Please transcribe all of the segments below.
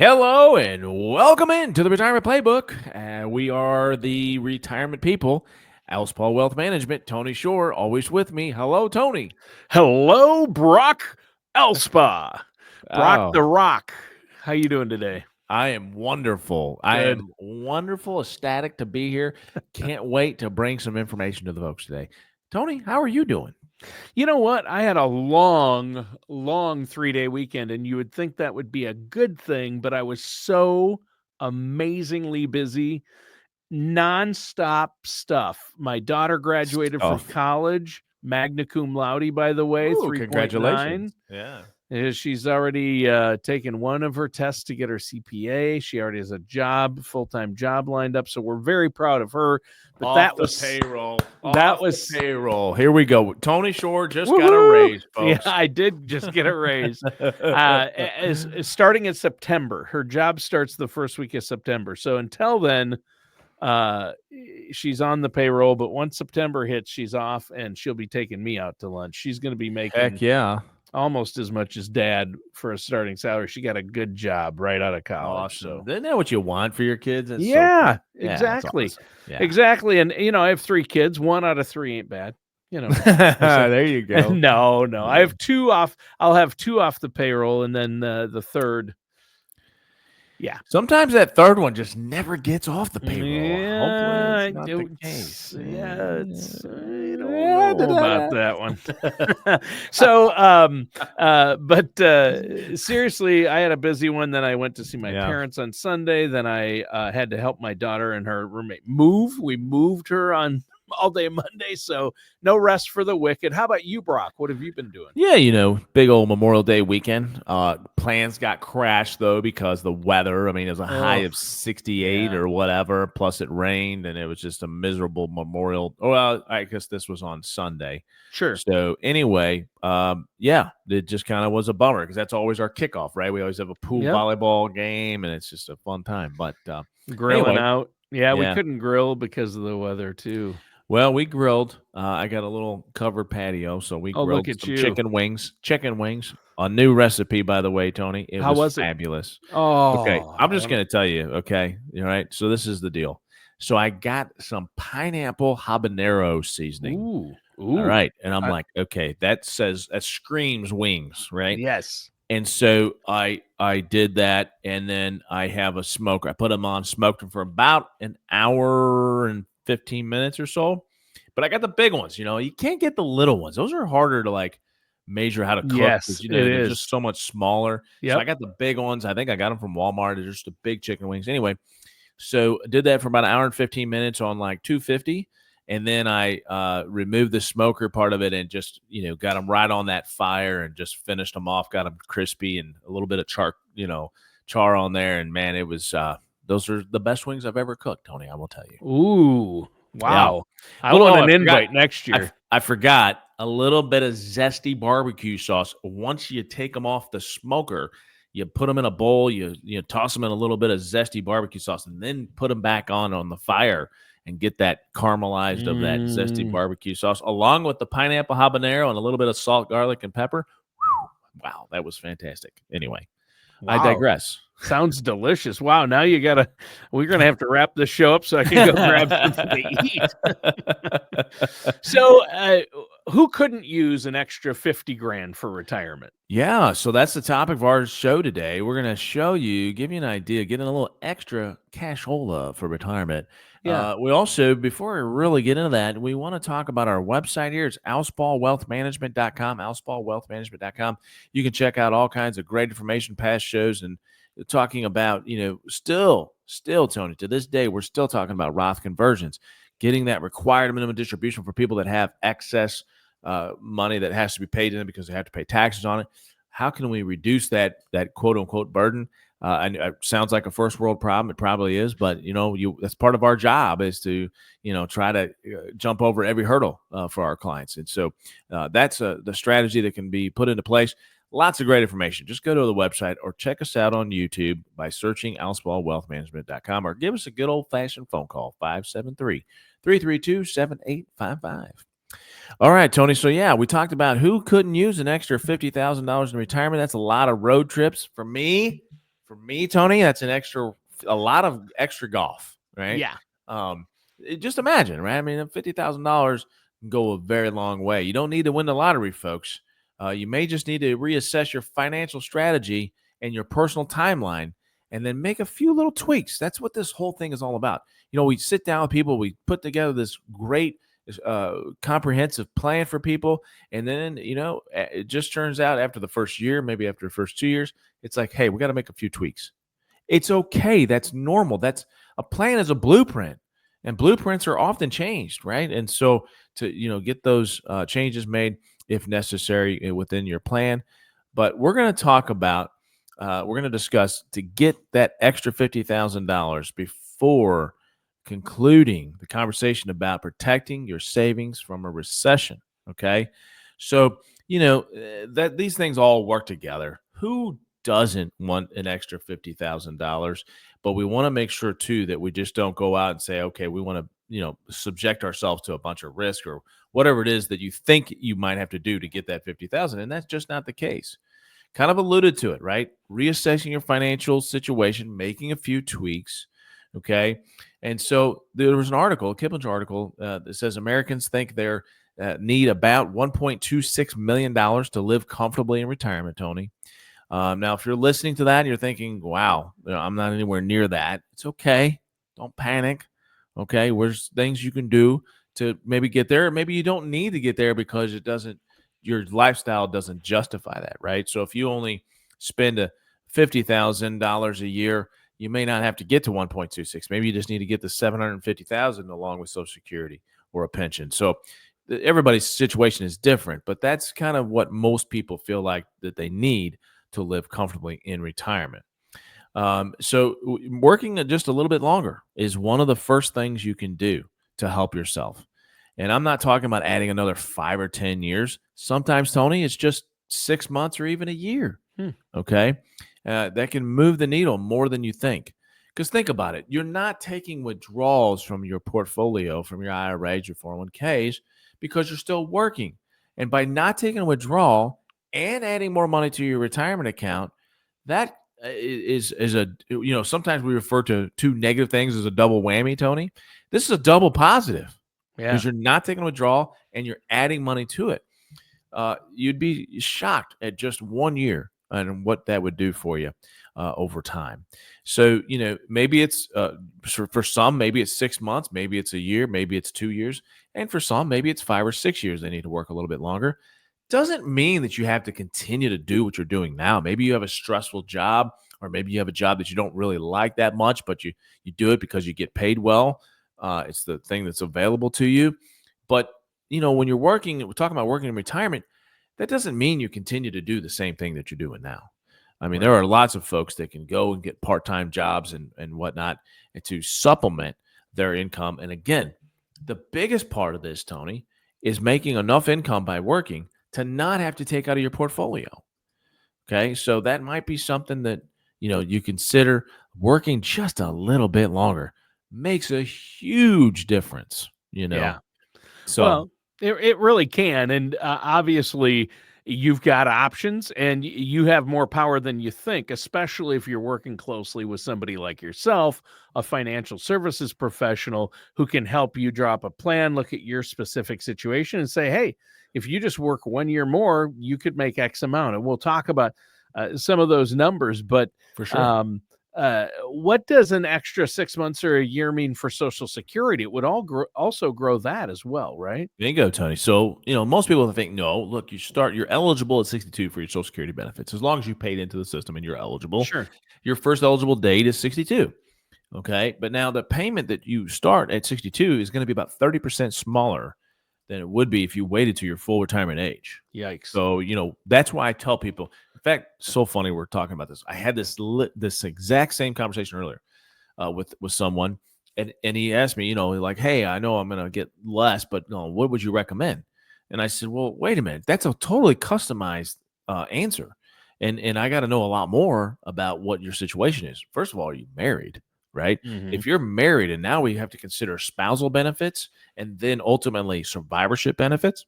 Hello and welcome into the Retirement Playbook. We are the retirement people. Alspaugh Wealth Management, Tony Shore, always with me. Hello, Tony. Hello, Brock Alspaugh. Brock Oh, the Rock. How you doing today? I am wonderful. I Good. am wonderful, ecstatic to be here. Can't wait to bring some information to the folks today. Tony, how are you doing? You know what? I had a long 3-day weekend, and you would think that would be a good thing, but I was so amazingly busy. Nonstop stuff. My daughter graduated from Stuff. college, magna cum laude, by the way, Ooh, 3.9. congratulations. Yeah. She's already taken one of her tests to get her CPA. She already has a job, full-time job lined up. So we're very proud of her. But Off the payroll. that was Payroll. Here we go. Tony Shore just got a woohoo! raise, Yeah, folks. I did just get a raise. Starting in September. Her job starts the first week of September. So until then, she's on the payroll. But once September hits, she's off, and she'll be taking me out to lunch. She's going to be making Heck yeah. almost as much as Dad for a starting salary. She got a good job right out of college. Awesome. So Isn't that what you want for your kids? That's so yeah, cool. Yeah, that's exactly. awesome. Yeah. Exactly. And I have 3 kids. 1 out of 3 ain't bad. There you go. No. I have 2 off. I'll have 2 off the payroll, and then the third. Yeah. Sometimes that third one just never gets off the payroll. Yeah, Hopefully it's not the case. I don't know about that one. So, but seriously, I had a busy one. Then I went to see my parents on Sunday. Then I had to help my daughter and her roommate move. We moved her on all day Monday, so no rest for the wicked. How about you, Brock? What have you been doing? Yeah, big old Memorial Day weekend. Plans got crashed though because the weather. I mean, it was a high of 68 or whatever. Plus, it rained, and it was just a miserable Memorial. Well, I guess this was on Sunday. Sure. So anyway, it just kind of was a bummer because that's always our kickoff, right? We always have a pool volleyball game, and it's just a fun time. But grilling out. Yeah, we Yeah. couldn't grill because of the weather too. Well, we grilled. I got a little covered patio, so we grilled look at some you. chicken wings. Chicken wings. A new recipe, by the way, Tony. How was it? Fabulous. Oh, Okay, I'm just going to tell you, okay? All right, so this is the deal. So I got some pineapple habanero seasoning. Ooh. All right, and I'm like, okay, that screams wings, right? Yes. And so I did that, and then I have a smoker. I put them on, smoked them for about an hour and 15 minutes or so. But I got the big ones. You can't get the little ones. Those are harder to measure how to cook. Yes, it they're is. just so much smaller. Yep. So I got the big ones. I think I got them from Walmart. They're just the big chicken wings. Anyway, so I did that for about an hour and 15 minutes on 250. And then I removed the smoker part of it and just, got them right on that fire and just finished them off, got them crispy and a little bit of char on there. And man, it was, those are the best wings I've ever cooked, Tony, I will tell you. Ooh, wow. Yeah. I want an invite next year. I forgot a little bit of zesty barbecue sauce. Once you take them off the smoker, you put them in a bowl, you toss them in a little bit of zesty barbecue sauce, and then put them back on the fire and get that caramelized of that zesty barbecue sauce, along with the pineapple habanero and a little bit of salt, garlic, and pepper. Whew, wow, that was fantastic. Anyway, I digress. Sounds delicious. Wow, now we're going to have to wrap this show up so I can go grab something to eat. So who couldn't use an extra 50 grand for retirement? Yeah, so that's the topic of our show today. We're going to give you an idea, getting a little extra cashola for retirement. Yeah. We also, before we really get into that, we want to talk about our website here. It's alspaugwealthmanagement.com, alspaugwealthmanagement.com. You can check out all kinds of great information, past shows, and talking about, still, Tony, to this day, we're still talking about Roth conversions, getting that required minimum distribution for people that have excess money that has to be paid in them because they have to pay taxes on it. How can we reduce that quote unquote burden? And it sounds like a first world problem. It probably is, but that's part of our job is to try to jump over every hurdle for our clients. And so that's the strategy that can be put into place. Lots of great information. Just go to the website or check us out on YouTube by searching AlspaughWealthManagement.com or give us a good old-fashioned phone call, 573-332-7855. All right, Tony. So, we talked about who couldn't use an extra $50,000 in retirement. That's a lot of road trips for me. For me, Tony, that's a lot of extra golf, right? Yeah. Just imagine, right? I mean, $50,000 can go a very long way. You don't need to win the lottery, folks. You may just need to reassess your financial strategy and your personal timeline, and then make a few little tweaks. That's what this whole thing is all about. We sit down with people, we put together this great, comprehensive plan for people, and then it just turns out after the first year, maybe after the first 2 years, it's like, hey, we got to make a few tweaks. It's okay. That's normal. That's a plan is a blueprint, and blueprints are often changed, right? And so to get those changes made if necessary within your plan. But we're going to talk about, we're going to discuss to get that extra $50,000 before concluding the conversation about protecting your savings from a recession. Okay, so that these things all work together. Who doesn't want an extra $50,000? But we want to make sure too that we just don't go out and say, okay, we want to subject ourselves to a bunch of risk or whatever it is that you think you might have to do to get that 50,000, and that's just not the case. Kind of alluded to it, right? Reassessing your financial situation, making a few tweaks. Okay, and so there was an article, a Kipling article, that says Americans think they're need about $1.26 million to live comfortably in retirement, Tony. Now, if you're listening to that and you're thinking, wow, I'm not anywhere near that, it's okay. Don't panic. Okay, there's things you can do to maybe get there. Maybe you don't need to get there because your lifestyle doesn't justify that, right? So if you only spend $50,000 a year, you may not have to get to 1.26. Maybe you just need to get to 750,000 along with Social Security or a pension. So everybody's situation is different, but that's kind of what most people feel like that they need to live comfortably in retirement. So working just a little bit longer is one of the first things you can do to help yourself. And I'm not talking about adding another 5 or 10 years. Sometimes, Tony, it's just 6 months or even a year. Okay. That can move the needle more than you think. Because think about it. You're not taking withdrawals from your portfolio, from your IRAs, your 401ks, because you're still working. And by not taking a withdrawal and adding more money to your retirement account, that is a, sometimes we refer to two negative things as a double whammy, Tony. This is a double positive because you're not taking a withdrawal and you're adding money to it. You'd be shocked at just 1 year and what that would do for you over time. So, maybe it's for some, maybe it's 6 months, maybe it's a year, maybe it's 2 years. And for some, maybe it's 5 or 6 years. They need to work a little bit longer. Doesn't mean that you have to continue to do what you're doing now. Maybe you have a stressful job, or maybe you have a job that you don't really like that much, but you do it because you get paid well. It's the thing that's available to you. But, when you're working, we're talking about working in retirement, that doesn't mean you continue to do the same thing that you're doing now. I mean, there are lots of folks that can go and get part-time jobs and whatnot and to supplement their income. And again, the biggest part of this, Tony, is making enough income by working to not have to take out of your portfolio. Okay, so that might be something that you consider. Working just a little bit longer makes a huge difference. Yeah. So Well, it really can. And obviously, you've got options and you have more power than you think, especially if you're working closely with somebody like yourself, a financial services professional who can help you draw up a plan, look at your specific situation and say, hey, if you just work 1 year more, you could make X amount. And we'll talk about some of those numbers. But for sure. what does an extra 6 months or a year mean for Social Security? It would also grow that as well, right? Bingo, Tony. So, most people think, no, look, you're eligible at 62 for your Social Security benefits. As long as you paid into the system and you're eligible, Sure. your first eligible date is 62. Okay. But now the payment that you start at 62 is going to be about 30% smaller than it would be if you waited to your full retirement age. Yikes. So, that's why I tell people, in fact, so funny we're talking about this. I had this exact same conversation earlier with someone. And he asked me, like, hey, I know I'm going to get less, but no, what would you recommend? And I said, well, wait a minute. That's a totally customized answer. And I got to know a lot more about what your situation is. First of all, are you married? Right? Mhm. If you're married and now we have to consider spousal benefits and then ultimately survivorship benefits,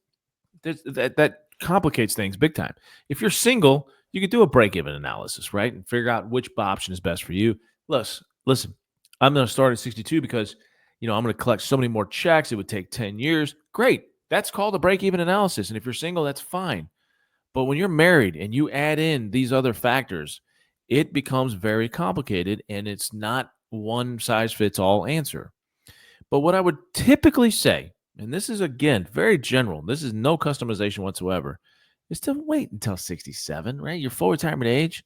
that complicates things big time. If you're single, you could do a break-even analysis, right? And figure out which option is best for you. Listen, I'm going to start at 62 because, I'm going to collect so many more checks. It would take 10 years. Great. That's called a break-even analysis. And if you're single, that's fine. But when you're married and you add in these other factors, it becomes very complicated and it's not one size fits all answer. But what I would typically say, and this is again very general, this is no customization whatsoever, is to wait until 67, right? Your full retirement age.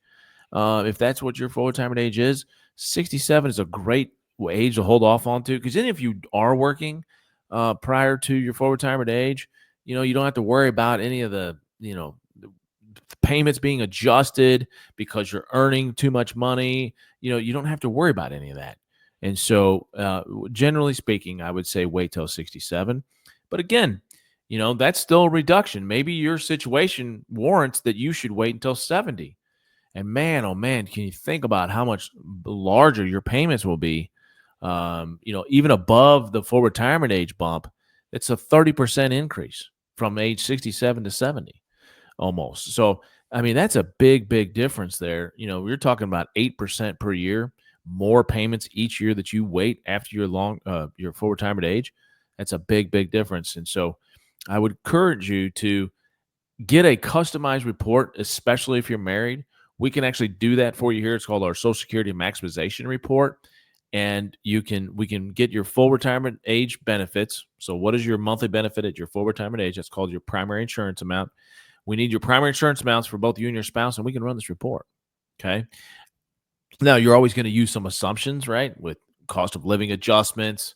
If that's what your full retirement age is, 67 is a great age to hold off on to. Because then if you are working prior to your full retirement age, you don't have to worry about any of the payments being adjusted because you're earning too much money. You don't have to worry about any of that. And so, generally speaking, I would say wait till 67. But again, that's still a reduction. Maybe your situation warrants that you should wait until 70. And man, oh man, can you think about how much larger your payments will be? Even above the full retirement age bump, it's a 30% increase from age 67 to 70 almost. So, I mean, that's a big, big difference there. We're talking about 8% per year, more payments each year that you wait after your full retirement age. That's a big, big difference. And so I would encourage you to get a customized report, especially if you're married. We can actually do that for you here. It's called our Social Security Maximization Report. And we can get your full retirement age benefits. So what is your monthly benefit at your full retirement age? That's called your primary insurance amount. We need your primary insurance amounts for both you and your spouse, and we can run this report. Okay. Now, you're always going to use some assumptions, right? With cost of living adjustments.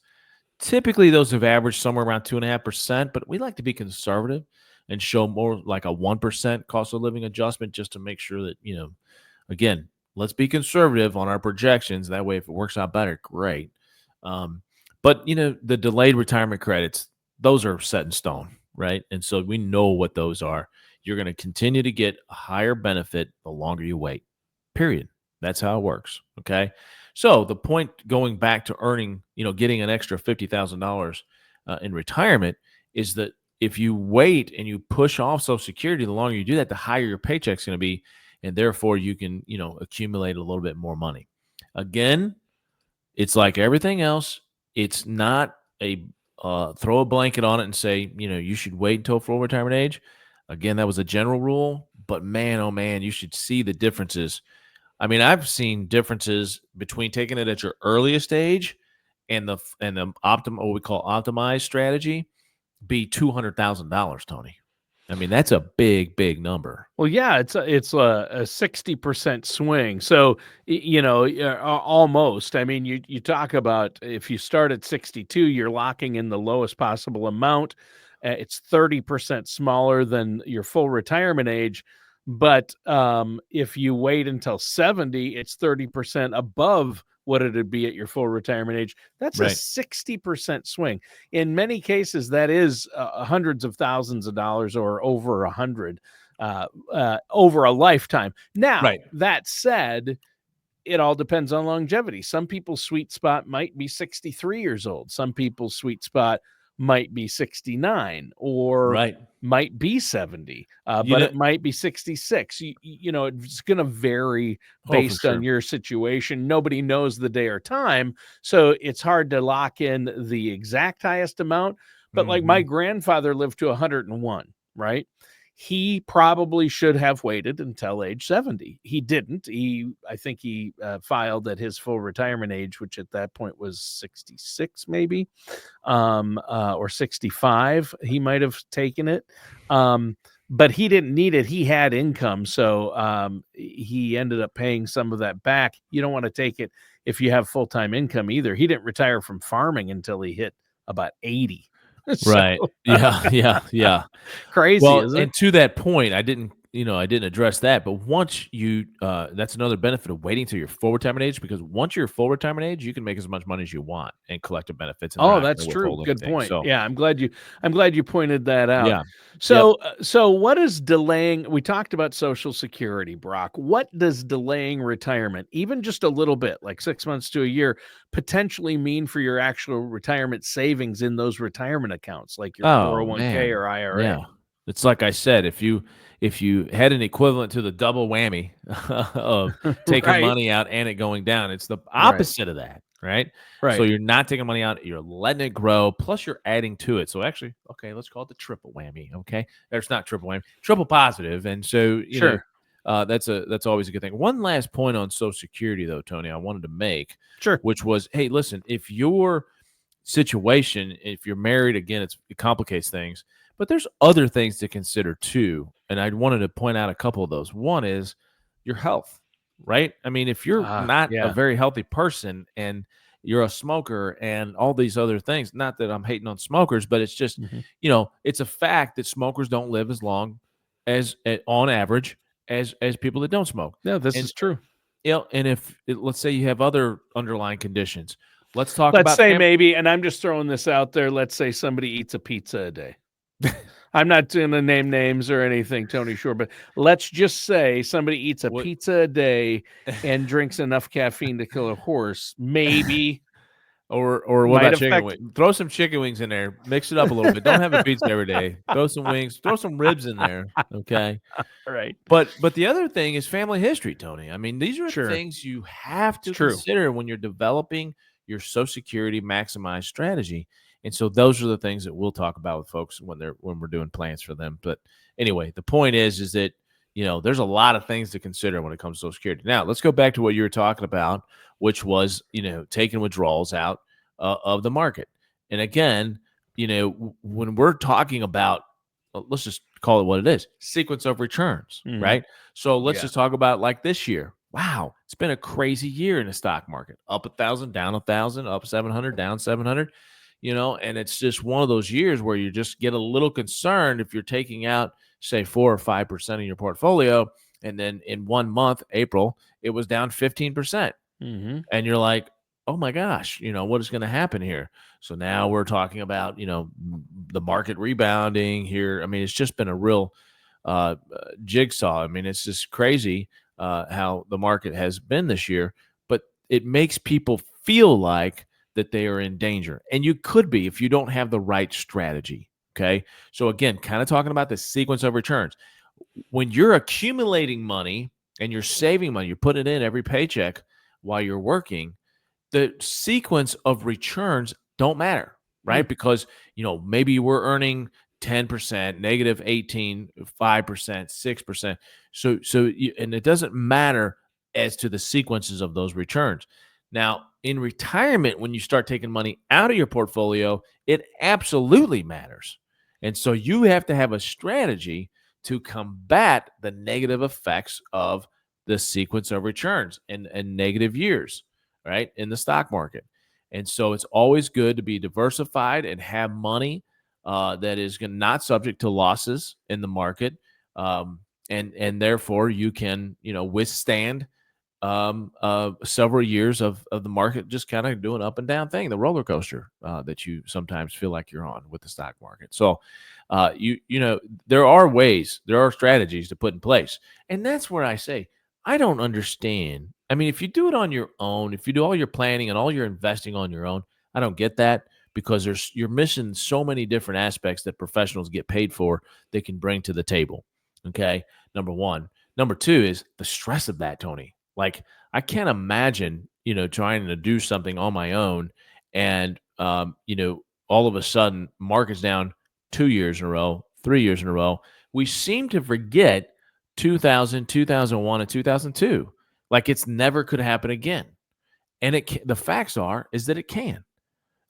Typically, those have averaged somewhere around 2.5%, but we like to be conservative and show more like a 1% cost of living adjustment just to make sure that, again, let's be conservative on our projections. That way, if it works out better, great. But, the delayed retirement credits, those are set in stone, right? And so we know what those are. You're going to continue to get a higher benefit the longer you wait, period. That's how it works, okay? So the point going back to earning, getting an extra $50,000 in retirement is that if you wait and you push off Social Security, the longer you do that, the higher your paycheck's going to be, and therefore you can, accumulate a little bit more money. Again, it's like everything else. It's not a throw a blanket on it and say, you should wait until full retirement age. Again, that was a general rule, but man, oh man, you should see the differences. I mean, I've seen differences between taking it at your earliest age and the what we call optimized strategy be $200,000, Tony. I mean, that's a big, big number. Well, yeah, it's a 60% swing. So, almost. I mean, you talk about if you start at 62, you're locking in the lowest possible amount. It's 30% smaller than your full retirement age. But if you wait until 70, it's 30% above what it'd be at your full retirement age. That's a Right. 60% swing. In many cases, that is hundreds of thousands of dollars or over 100 over a lifetime. Now, Right. that said, it all depends on longevity. Some people's sweet spot might be 63 years old. Some people's sweet spot might be 69 or Right. might be 70, You but know, it might be 66. It's going to vary for based on sure. your situation. Nobody knows the day or time, so it's hard to lock in the exact highest amount. But like my Mhm. grandfather lived to 101, right? He probably should have waited until age 70. He didn't. I think he filed at his full retirement age, which at that point was 66, maybe, or 65. He might have taken it. But he didn't need it. He had income. So he ended up paying some of that back. You don't want to take it if you have full-time income either. He didn't retire from farming until he hit about 80. So Right. Yeah. crazy, Well, isn't it? and to that point, I didn't address that, but once that's another benefit of waiting till your full retirement age, because once you're full retirement age, you can make as much money as you want and collect the benefits, and they're Oh, not that's going to true. withhold Good anything. point. So, Yeah, I'm glad you pointed that out. yeah. Yep. So what is delaying? We talked about Social Security, Brock. What does delaying retirement, even just a little bit, like 6 months to a year, potentially mean for your actual retirement savings in those retirement accounts, like your Oh, 401k man. or IRA? Yeah. It's like I said, if you had an equivalent to the double whammy of taking Right. money out and it going down, it's the Right. opposite of that, right? So Right. you're not taking money out, you're letting it grow, plus you're adding to it. So actually, okay, let's call it the triple whammy. Okay, there's not triple whammy, triple positive, and so Sure. that's always a good thing. One last point on Social Security, though, Tony, I wanted to make, Sure. which was, hey, listen, if your situation, if you're married, again, it complicates things, but there's other things to consider too. And I wanted to point out a couple of those. One is your health, right? I mean, if you're not a Yeah. very healthy person and you're a smoker and all these other things, not that I'm hating on smokers, but it's just, Mhm. it's a fact that smokers don't live as long as on average as people that don't smoke. No, this And is true. and if let's say you have other underlying conditions, let's talk Let's about say maybe, and I'm just throwing this out there, let's say somebody eats a pizza a day. I'm not gonna name names or anything, Tony Shore, but let's just say somebody eats a what pizza a day and drinks enough caffeine to kill a horse, maybe or what might about chicken affect. wings? Throw some chicken wings in there, mix it up a little bit. Don't have a pizza every day. Throw some wings, throw some ribs in there. Okay. Right. But the other thing is family history, Tony. I mean, these are Sure. things you have It's to true. consider when you're developing your Social Security maximized strategy. And so those are the things that we'll talk about with folks when we're doing plans for them. But anyway, the point is that there's a lot of things to consider when it comes to Social Security. Now, let's go back to what you were talking about, which was taking withdrawals out of the market. And again, when we're talking about, let's just call it what it is, sequence of returns, Mhm. right? So let's Yeah. just talk about like this year. Wow, it's been a crazy year in the stock market. Up 1,000, down 1,000, up 700, down 700. And it's just one of those years where you just get a little concerned if you're taking out, say, 4 or 5% of your portfolio, and then in 1 month, April, it was down 15%, Mhm. and you're like, oh my gosh, what is going to happen here? So now we're talking about the market rebounding here. I mean, it's just been a real jigsaw. I mean, it's just crazy how the market has been this year, but it makes people feel like that they are in danger, and you could be if you don't have the right strategy. Okay, so again, kind of talking about the sequence of returns. When you're accumulating money and you're saving money, you're putting it in every paycheck while you're working, the sequence of returns don't matter, Mm. right? Because, maybe you were earning 10%, negative 18, 5%, 6%. And it doesn't matter as to the sequences of those returns. Now, in retirement, when you start taking money out of your portfolio, it absolutely matters. And so you have to have a strategy to combat the negative effects of the sequence of returns and negative years, right, in the stock market. And so it's always good to be diversified and have money that is not subject to losses in the market, and therefore you can withstand several years of the market just kind of doing up and down thing, the roller coaster that you sometimes feel like you're on with the stock market. So there are ways, there are strategies to put in place, and that's where I say I don't understand. I mean, if you do it on your own, if you do all your planning and all your investing on your own, I don't get that, because you're missing so many different aspects that professionals get paid for they can bring to the table. Okay, number one. Number two is the stress of that, Tony. Like, I can't imagine, trying to do something on my own and, all of a sudden market's down 2 years in a row, 3 years in a row. We seem to forget 2000, 2001, and 2002. Like it's never could happen again. And the facts is that it can.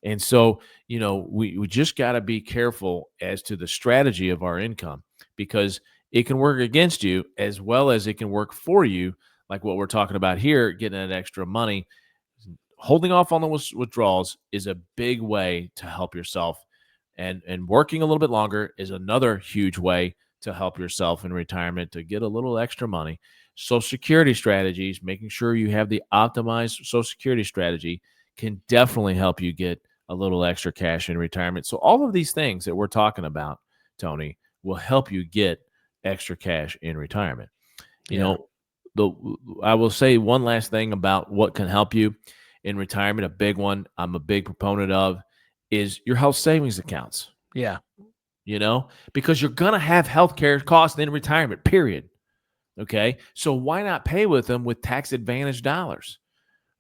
And so, we just got to be careful as to the strategy of our income, because it can work against you as well as it can work for you. Like what we're talking about here, getting that extra money, holding off on the withdrawals is a big way to help yourself. And working a little bit longer is another huge way to help yourself in retirement to get a little extra money. Social Security strategies, making sure you have the optimized Social Security strategy, can definitely help you get a little extra cash in retirement. So all of these things that we're talking about, Tony, will help you get extra cash in retirement. You Yeah. know, the I will say one last thing about what can help you in retirement. A big one I'm a big proponent of is your health savings accounts. Yeah. because you're going to have healthcare costs in retirement, period. Okay. So why not pay with them with tax advantage dollars,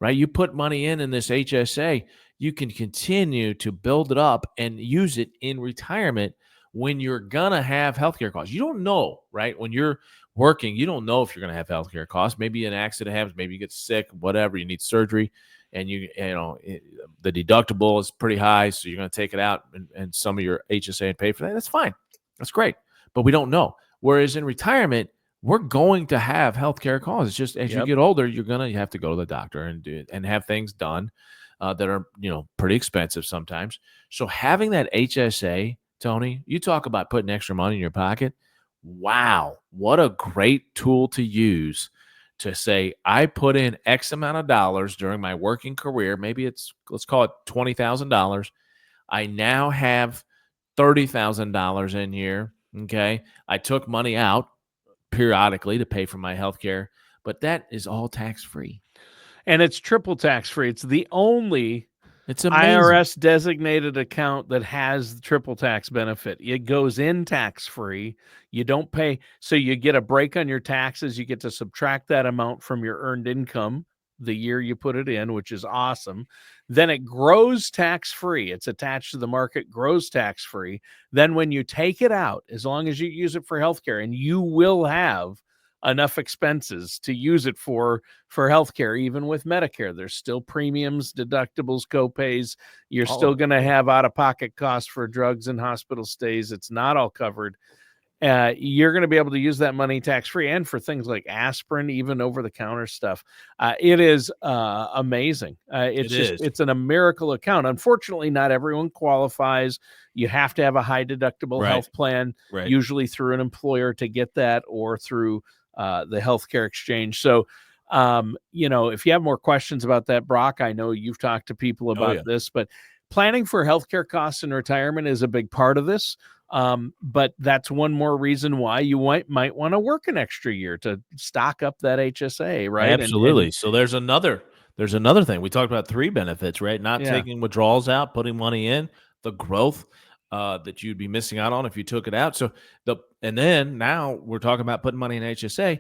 right? You put money in this HSA, you can continue to build it up and use it in retirement when you're going to have healthcare costs. You don't know, right? When you're working, you don't know if you're going to have healthcare costs. Maybe an accident happens, maybe you get sick, whatever, you need surgery, and the deductible is pretty high, so you're going to take it out and some of your HSA and pay for that. That's fine. That's great. But we don't know. Whereas in retirement, we're going to have healthcare costs. It's just as you get older, you have to go to the doctor and do it and have things done that are pretty expensive sometimes. So having that HSA, Tony, you talk about putting extra money in your pocket. Wow, what a great tool to use to say, I put in X amount of dollars during my working career. Maybe let's call it $20,000. I now have $30,000 in here. Okay, I took money out periodically to pay for my health care, but that is all tax-free. And it's triple tax-free. It's the only It's amazing. IRS designated account that has the triple tax benefit. It goes in tax-free. You don't pay. So you get a break on your taxes. You get to subtract that amount from your earned income the year you put it in, which is awesome. Then it grows tax-free. It's attached to the market, grows tax-free. Then when you take it out, as long as you use it for healthcare, and you will have enough expenses to use it for healthcare, even with Medicare, there's still premiums, deductibles, copays. You're still going to have out-of-pocket costs for drugs and hospital stays. It's not all covered. You're going to be able to use that money tax-free, and for things like aspirin, even over-the-counter stuff. It is amazing. It's a miracle account. Unfortunately, not everyone qualifies. You have to have a high deductible health plan, usually through an employer to get that, or through the healthcare exchange. So, if you have more questions about that, Brock, I know you've talked to people about this, but planning for healthcare costs in retirement is a big part of this. But that's one more reason why you might want to work an extra year to stock up that HSA, right? Absolutely. So there's another thing. We talked about 3 benefits, right? Not taking withdrawals out, putting money in, the growth that you'd be missing out on if you took it out. So and then now we're talking about putting money in HSA.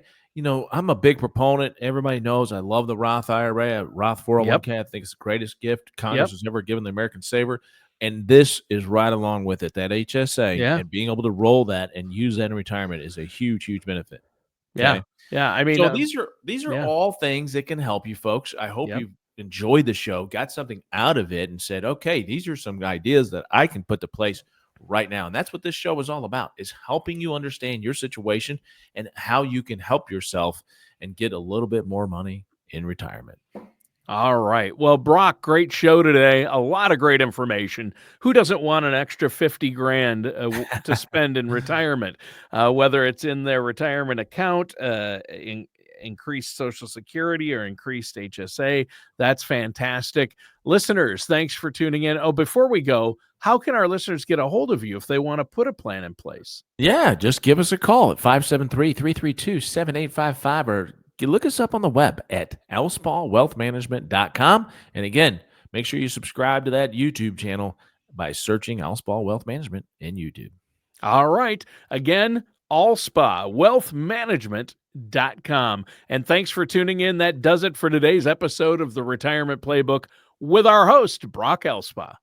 I'm a big proponent. Everybody knows I love the Roth IRA, Roth 401k. I think it's the greatest gift Congress has ever given the American saver. And this is right along with it. That HSA and being able to roll that and use that in retirement is a huge, huge benefit. Okay? Yeah. I mean, So these are all things that can help you folks. I hope you enjoyed the show, got something out of it, and said, okay, these are some ideas that I can put to place right now. And that's what this show is all about, is helping you understand your situation and how you can help yourself and get a little bit more money in retirement. All right. Well, Brock, great show today. A lot of great information. Who doesn't want an extra 50 grand to spend in retirement? Whether it's in their retirement account, increased Social Security, or increased HSA. That's fantastic. Listeners, thanks for tuning in. Oh, before we go, how can our listeners get a hold of you if they want to put a plan in place? Yeah, just give us a call at 573-332-7855, or look us up on the web at alspaugh.wealthmanagement.com. And again, make sure you subscribe to that YouTube channel by searching Alspaugh Wealth Management in YouTube. All right. Again, Alspaugh.wealthmanagement.com. And thanks for tuning in. That does it for today's episode of the Retirement Playbook with our host, Brock Alspaugh.